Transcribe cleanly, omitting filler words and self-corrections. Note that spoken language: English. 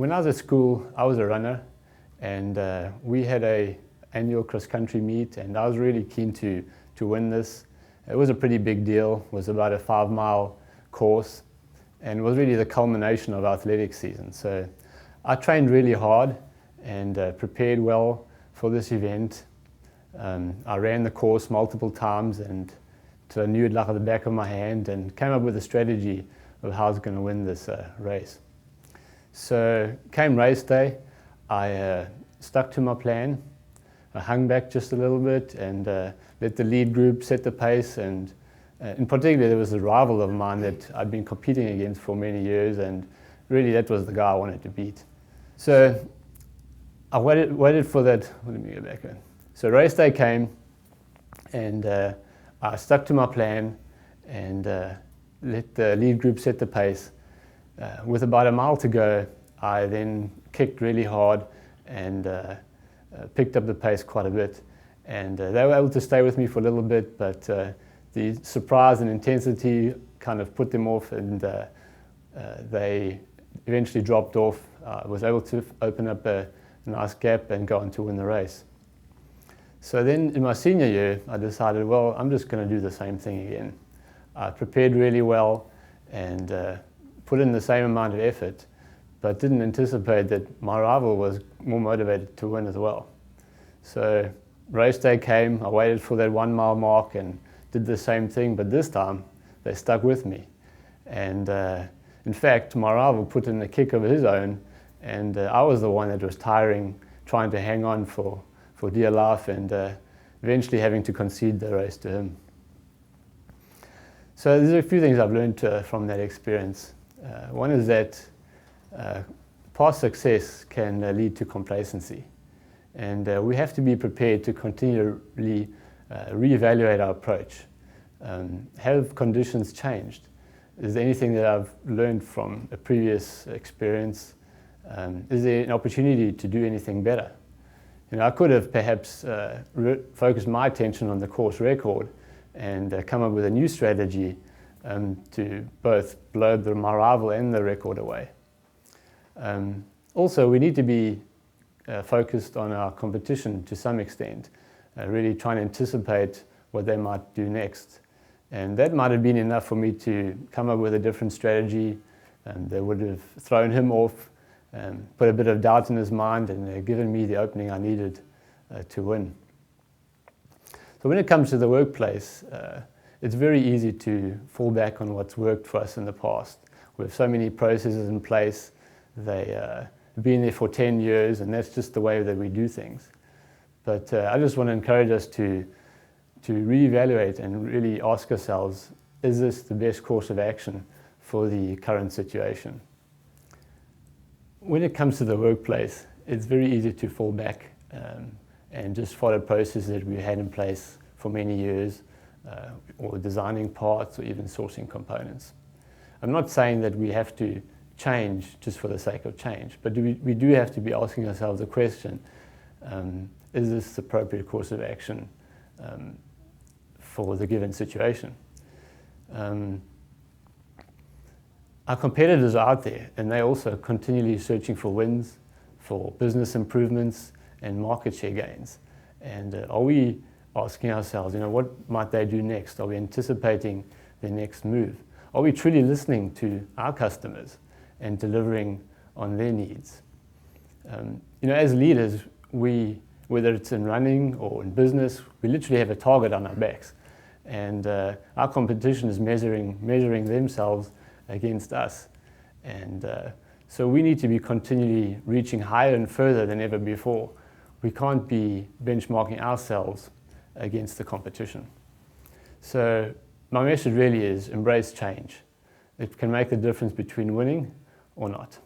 When I was at school, I was a runner, and we had a annual cross-country meet, and I was really keen to win this. It was a pretty big deal. It was about a 5-mile course, and it was really the culmination of our athletic season. So I trained really hard and prepared well for this event. I ran the course multiple times and till I knew it like at the back of my hand, and came up with a strategy of how I was going to win this race. So came race day, I stuck to my plan. I hung back just a little bit and let the lead group set the pace, and in particular there was a rival of mine that I'd been competing against for many years, and really that was the guy I wanted to beat. So I waited for that. Let me go back in. So race day came, and I stuck to my plan and let the lead group set the pace. With about a mile to go, I then kicked really hard and picked up the pace quite a bit. And they were able to stay with me for a little bit, but the surprise and intensity kind of put them off, and they eventually dropped off. I was able to open up a nice gap and go on to win the race. So then in my senior year, I decided, well, I'm just going to do the same thing again. I prepared really well and put in the same amount of effort, but didn't anticipate that my rival was more motivated to win as well. So race day came, I waited for that 1-mile mark and did the same thing, but this time they stuck with me. And in fact, my rival put in a kick of his own, and I was the one that was tiring, trying to hang on for dear life, and eventually having to concede the race to him. So there's a few things I've learned from that experience. One is that past success can lead to complacency, and we have to be prepared to continually reevaluate our approach. Have conditions changed? Is there anything that I've learned from a previous experience? Is there an opportunity to do anything better? You know, I could have perhaps focused my attention on the course record and come up with a new strategy to both blow my rival and the record away. Also, we need to be focused on our competition to some extent, really trying to anticipate what they might do next. And that might have been enough for me to come up with a different strategy that would have thrown him off, put a bit of doubt in his mind, and given me the opening I needed to win. So when it comes to the workplace, it's very easy to fall back on what's worked for us in the past. We have so many processes in place. They've been there for 10 years, and that's just the way that we do things. But I just want to encourage us to reevaluate and really ask ourselves, is this the best course of action for the current situation? When it comes to the workplace, it's very easy to fall back and just follow processes that we had in place for many years, or designing parts or even sourcing components. I'm not saying that we have to change just for the sake of change, but we do have to be asking ourselves the question, is this the appropriate course of action for the given situation? Our competitors are out there, and they're also continually searching for wins, for business improvements and market share gains. And are we asking ourselves, what might they do next? Are we anticipating their next move? Are we truly listening to our customers and delivering on their needs? As leaders, whether it's in running or in business, we literally have a target on our backs. And our competition is measuring themselves against us. And so we need to be continually reaching higher and further than ever before. We can't be benchmarking ourselves against the competition. So my message really is embrace change. It can make the difference between winning or not.